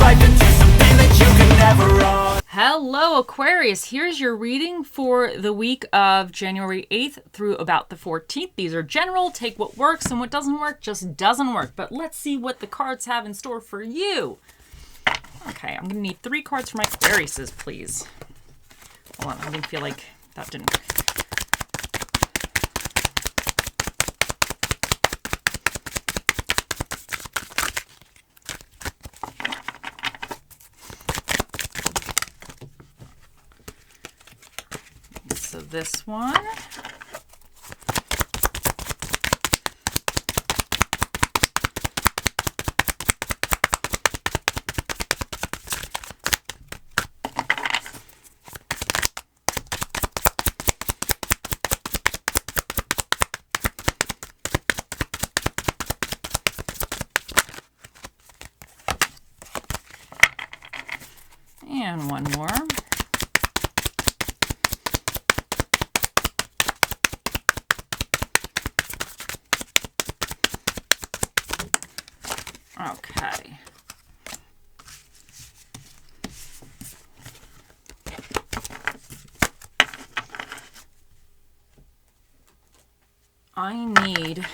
life into something that you can never own. Hello, Aquarius. Here's your reading for the week of January 8th through about the 14th. These are general. Take what works, and what doesn't work just doesn't work. But let's see what the cards have in store for you. Okay, I'm going to need 3 cards for my Aquariuses, please. Hold on, I didn't feel like that didn't work. So this one. And one more. Okay. I need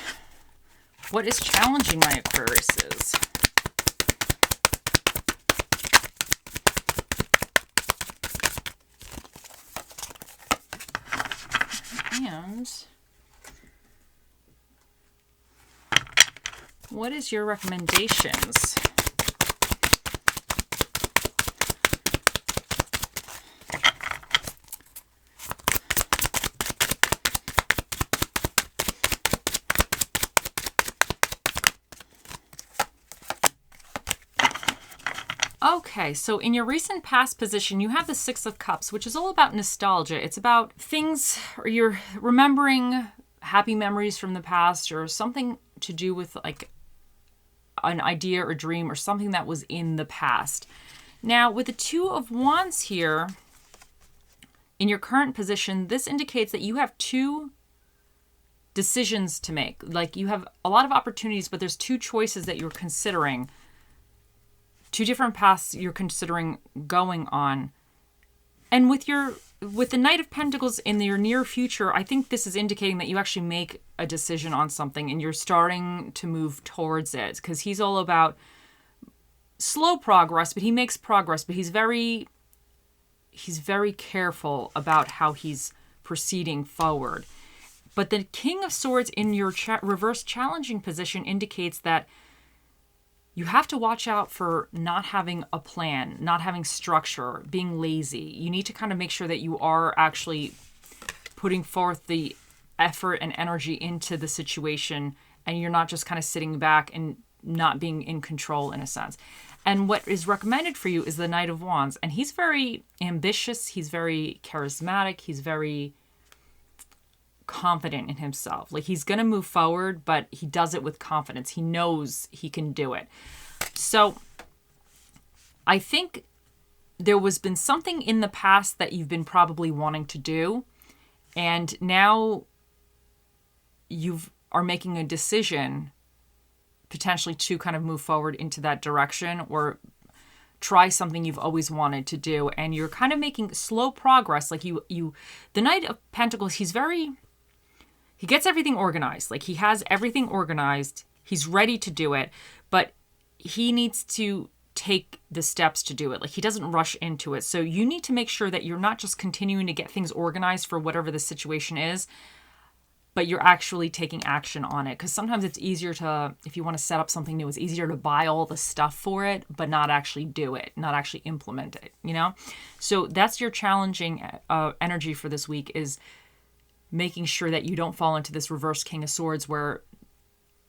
what is challenging my Aquariuses. And what is your recommendations? Okay, so in your recent past position, you have the 6 of Cups, which is all about nostalgia. It's about things, or you're remembering happy memories from the past, or something to do with like an idea or dream or something that was in the past. Now, with the 2 of Wands here, in your current position, this indicates that you have 2 decisions to make. Like you have a lot of opportunities, but there's 2 choices that you're considering. 2 different paths you're considering going on. And with the Knight of Pentacles in your near future, I think this is indicating that you actually make a decision on something and you're starting to move towards it, because he's all about slow progress, but he makes progress, but he's very careful about how he's proceeding forward. But the King of Swords in your reverse challenging position indicates that you have to watch out for not having a plan, not having structure, being lazy. You need to kind of make sure that you are actually putting forth the effort and energy into the situation, and you're not just kind of sitting back and not being in control in a sense. And what is recommended for you is the Knight of Wands. And he's very ambitious. He's very charismatic. He's very confident in himself. Like he's going to move forward, but he does it with confidence. He knows he can do it. So I think there was been something in the past that you've been probably wanting to do, and now you are making a decision potentially to kind of move forward into that direction or try something you've always wanted to do, and you're kind of making slow progress. Like the Knight of Pentacles, he gets everything organized. Like he has everything organized. He's ready to do it, but he needs to take the steps to do it. Like he doesn't rush into it. So you need to make sure that you're not just continuing to get things organized for whatever the situation is, but you're actually taking action on it. Because sometimes it's easier to, if you want to set up something new, it's easier to buy all the stuff for it, but not actually do it, not actually implement it, you know? So that's your challenging energy for this week, is making sure that you don't fall into this reverse King of Swords where,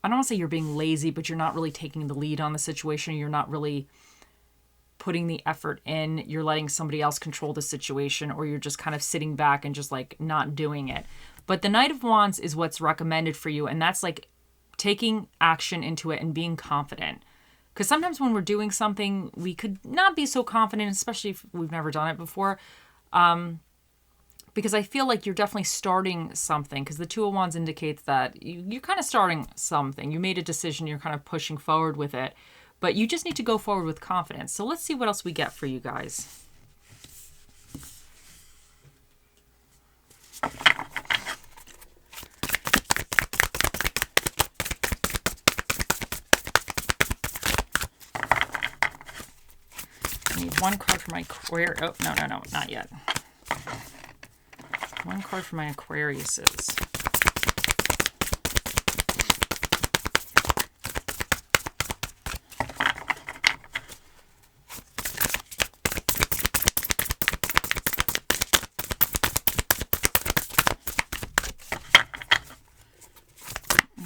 I don't want to say you're being lazy, but you're not really taking the lead on the situation. You're not really putting the effort in. You're letting somebody else control the situation, or you're just kind of sitting back and just like not doing it. But the Knight of Wands is what's recommended for you. And that's like taking action into it and being confident. Because sometimes when we're doing something, we could not be so confident, especially if we've never done it before. Because I feel like you're definitely starting something, because the 2 of Wands indicates that you're kind of starting something. You made a decision, you're kind of pushing forward with it, But you just need to go forward with confidence. So let's see what else we get for you guys. I need one card for my Aquarius. Oh, no, not yet. One card for my Aquariuses.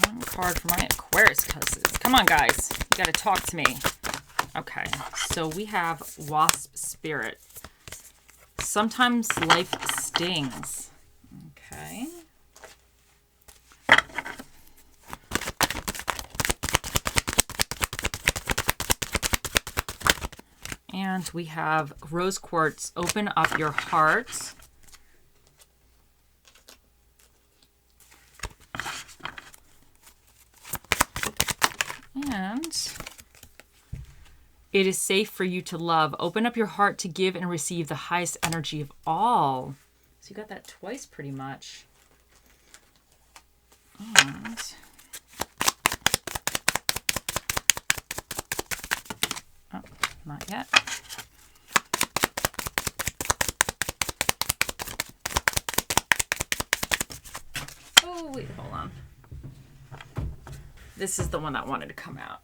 One card for my Aquarius cousins. Come on, guys. You got to talk to me. Okay, so we have Wasp Spirit. Sometimes life stings. Okay. And we have Rose Quartz. Open up your heart. And it is safe for you to love. Open up your heart to give and receive the highest energy of all. So you got that twice pretty much. And oh, not yet. Oh, wait, hold on. This is the one that wanted to come out.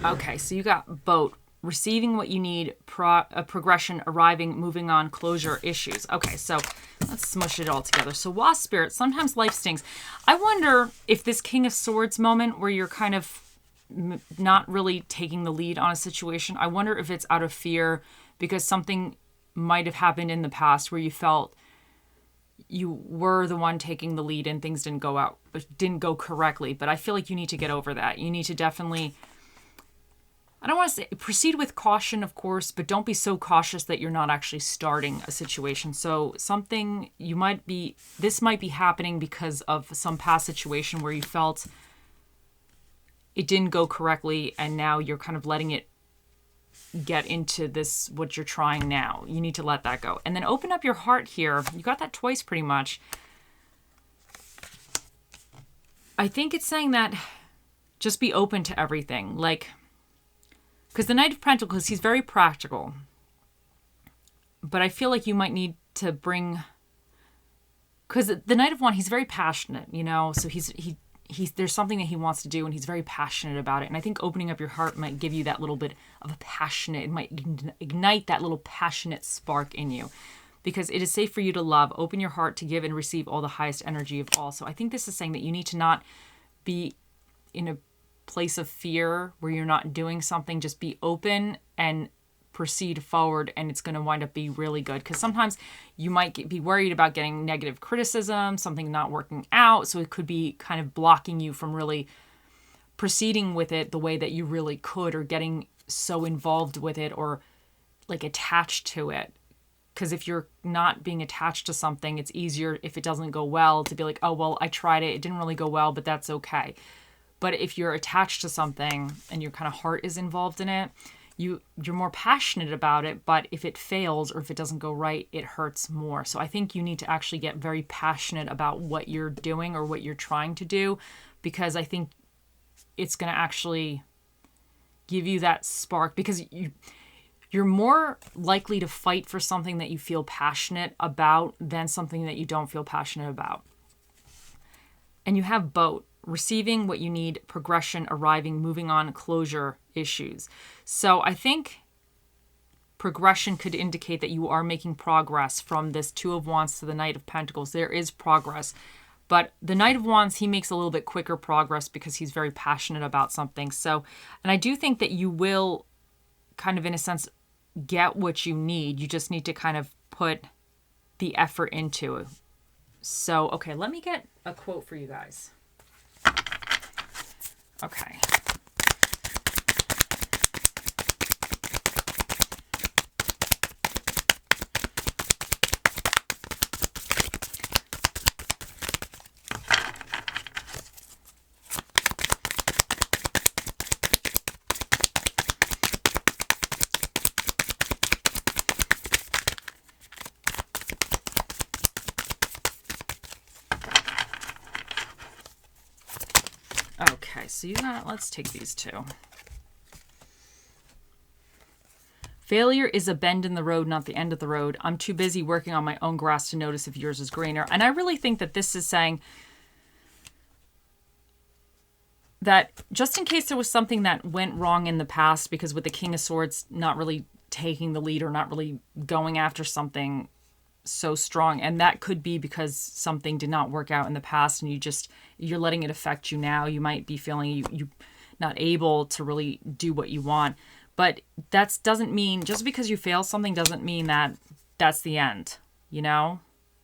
Okay, so you got boat, receiving what you need, progression, arriving, moving on, closure, issues. Okay, so let's smush it all together. So Wasp Spirit, sometimes life stings. I wonder if this King of Swords moment where you're kind of not really taking the lead on a situation, I wonder if it's out of fear because something might have happened in the past where you felt you were the one taking the lead and things didn't go correctly. But I feel like you need to get over that. You need to definitely, I don't want to say proceed with caution, of course, but don't be so cautious that you're not actually starting a situation. So something this might be happening because of some past situation where you felt it didn't go correctly and now you're kind of letting it get into this, what you're trying now. You need to let that go. And then open up your heart here. You got that twice pretty much. I think it's saying that just be open to everything. Like, because the Knight of Pentacles, he's very practical. But I feel like you might need to bring, because the Knight of Wands, he's very passionate, you know, so he's there's something that he wants to do and he's very passionate about it. And I think opening up your heart might give you that little bit of a passionate, it might ignite that little passionate spark in you, because it is safe for you to love. Open your heart to give and receive all the highest energy of all. So I think this is saying that you need to not be in a place of fear where you're not doing something. Just be open and proceed forward, and it's going to wind up being really good. Because sometimes you might be worried about getting negative criticism, something not working out, so it could be kind of blocking you from really proceeding with it the way that you really could, or getting so involved with it or like attached to it. Because if you're not being attached to something, it's easier if it doesn't go well to be like, oh well, I tried it didn't really go well, but that's okay. But if you're attached to something and your kind of heart is involved in it, you're more passionate about it, but if it fails or if it doesn't go right, it hurts more. So I think you need to actually get very passionate about what you're doing or what you're trying to do, because I think it's going to actually give you that spark, because you're more likely to fight for something that you feel passionate about than something that you don't feel passionate about. And you have both. Receiving what you need, progression, arriving, moving on, closure, issues. So I think progression could indicate that you are making progress from this Two of Wands to the Knight of Pentacles. There is progress. But the Knight of Wands, he makes a little bit quicker progress because he's very passionate about something. So, and I do think that you will kind of, in a sense, get what you need. You just need to kind of put the effort into it. So, okay, let me get a quote for you guys. Okay. Okay, so let's take these two. Failure is a bend in the road, not the end of the road. I'm too busy working on my own grass to notice if yours is greener. And I really think that this is saying that just in case there was something that went wrong in the past, because with the King of Swords not really taking the lead or not really going after something so strong, and that could be because something did not work out in the past and you're letting it affect you now. You might be feeling you not able to really do what you want. But that doesn't mean, just because you fail something doesn't mean that that's the end, you know?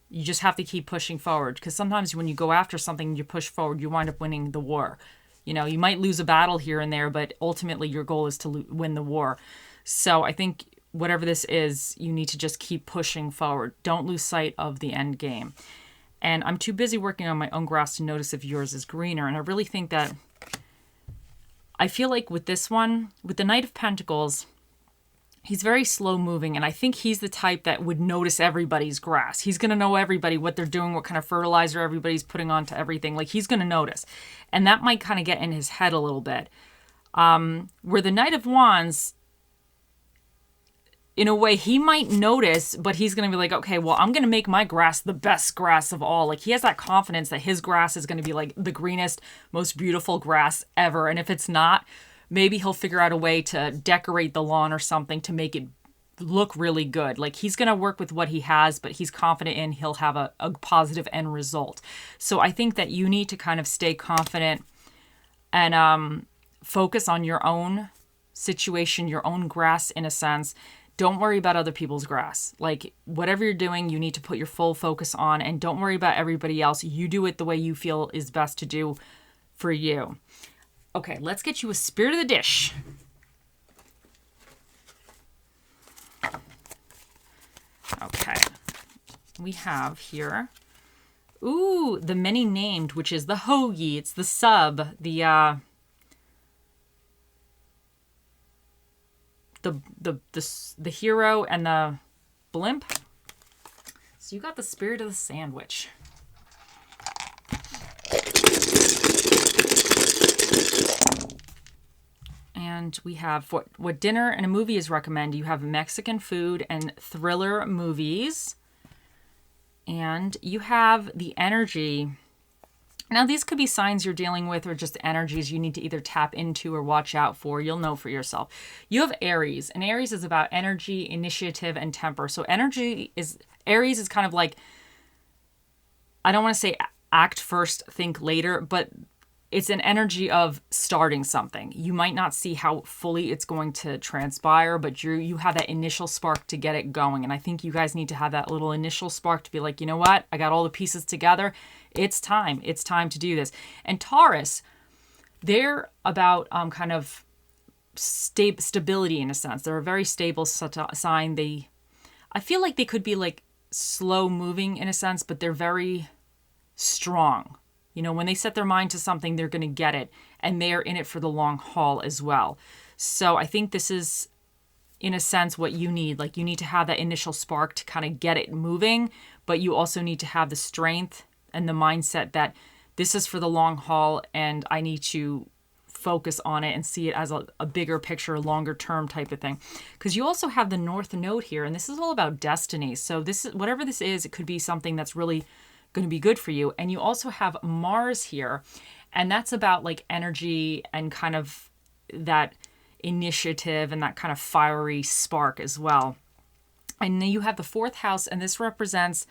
You just have to keep pushing forward, because sometimes when you go after something and you push forward, you wind up winning the war. You know, you might lose a battle here and there, but ultimately your goal is to win the war. So I think whatever this is, you need to just keep pushing forward. Don't lose sight of the end game. And I'm too busy working on my own grass to notice if yours is greener. And I really think that, I feel like with this one, with the Knight of Pentacles, he's very slow moving. And I think he's the type that would notice everybody's grass. He's going to know everybody, what they're doing, what kind of fertilizer everybody's putting onto everything. Like, he's going to notice. And that might kind of get in his head a little bit. Where the Knight of Wands, in a way, he might notice, but he's going to be like, okay, well, I'm going to make my grass the best grass of all. Like, he has that confidence that his grass is going to be like the greenest, most beautiful grass ever. And if it's not, maybe he'll figure out a way to decorate the lawn or something to make it look really good. Like, he's going to work with what he has, but he's confident in he'll have a positive end result. So I think that you need to kind of stay confident and focus on your own situation, your own grass in a sense. Don't worry about other people's grass. Like, whatever you're doing, you need to put your full focus on, and don't worry about everybody else. You do it the way you feel is best to do for you. Okay, let's get you a Spirit of the Dish. Okay, we have here, ooh, the many named, which is the hoagie. It's the sub, the hero and the blimp. So you got the Spirit of the Sandwich. And we have what dinner and a movie is recommended. You have Mexican food and thriller movies. And you have the energy. Now, these could be signs you're dealing with or just energies you need to either tap into or watch out for. You'll know for yourself. You have Aries, and Aries is about energy, initiative, and temper. So Aries is kind of like, I don't want to say act first, think later, but it's an energy of starting something. You might not see how fully it's going to transpire, but you have that initial spark to get it going. And I think you guys need to have that little initial spark to be like, you know what? I got all the pieces together. It's time. It's time to do this. And Taurus, they're about kind of stability in a sense. They're a very stable sign. I feel like they could be like slow moving in a sense, but they're very strong. You know, when they set their mind to something, they're going to get it. And they are in it for the long haul as well. So I think this is, in a sense, what you need. Like, you need to have that initial spark to kind of get it moving. But you also need to have the strength and the mindset that this is for the long haul. And I need to focus on it and see it as a bigger picture, longer term type of thing. Because you also have the North Node here. And this is all about destiny. So this is, whatever this is, it could be something that's really going to be good for you. And you also have Mars here, and that's about like energy and kind of that initiative and that kind of fiery spark as well. And then you have the 4th house, and this represents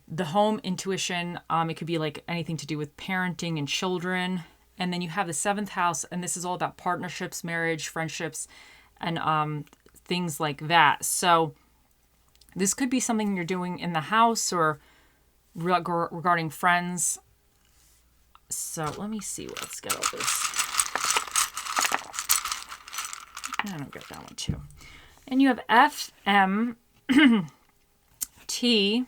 the home, intuition. It could be like anything to do with parenting and children. And then you have the 7th house, and this is all about partnerships, marriage, friendships, and things like that. So this could be something you're doing in the house or regarding friends. So let me see. Let's get all this. I don't get that one too. And you have F, M, T,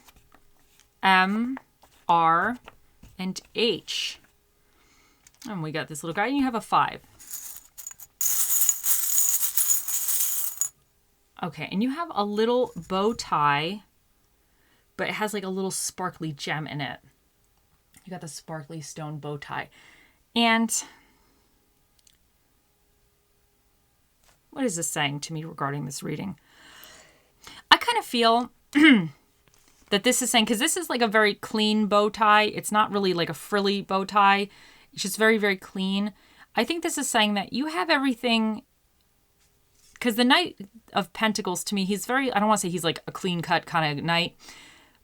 M, R, and H. And we got this little guy, and you have a 5. Okay, and you have a little bow tie, but it has like a little sparkly gem in it. You got the sparkly stone bow tie. And what is this saying to me regarding this reading? I kind of feel that this is saying, because this is like a very clean bow tie. It's not really like a frilly bow tie. It's just very, very clean. I think this is saying that you have everything, because the Knight of Pentacles, to me, he's very, I don't want to say he's like a clean cut kind of knight,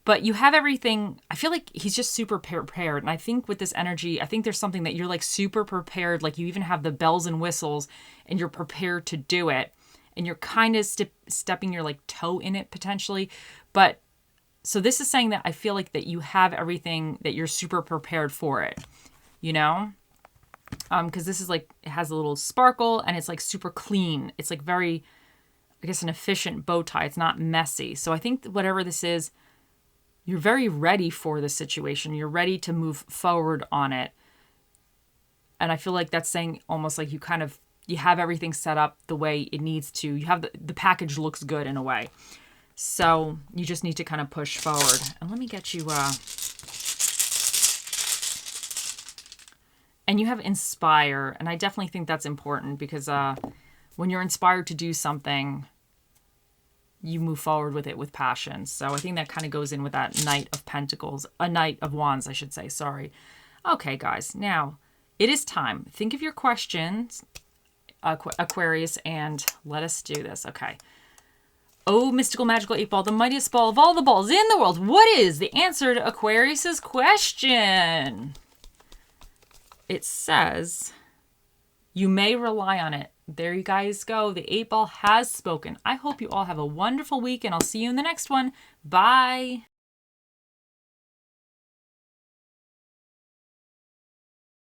but you have everything. I feel like he's just super prepared. And I think with this energy, I think there's something that you're like super prepared. Like you even have the bells and whistles and you're prepared to do it. And you're kind of stepping your like toe in it potentially. But so this is saying that I feel like that you have everything, that you're super prepared for it, you know? Because this is like, it has a little sparkle and it's like super clean. It's like very, I guess, an efficient bow tie. It's not messy. So I think whatever this is, you're very ready for the situation. You're ready to move forward on it. And I feel like that's saying almost like you have everything set up the way it needs to. You have the package looks good in a way. So you just need to kind of push forward. And let me get you, and you have inspire. And I definitely think that's important because when you're inspired to do something, you move forward with it with passion. So I think that kind of goes in with that Knight of Pentacles, a Knight of Wands, I should say. Sorry. Okay, guys. Now it is time. Think of your questions, Aquarius, and let us do this. Okay. Oh, mystical, magical 8-ball, the mightiest ball of all the balls in the world. What is the answer to Aquarius's question? It says, you may rely on it. There you guys go. The 8-ball has spoken. I hope you all have a wonderful week, and I'll see you in the next one. Bye.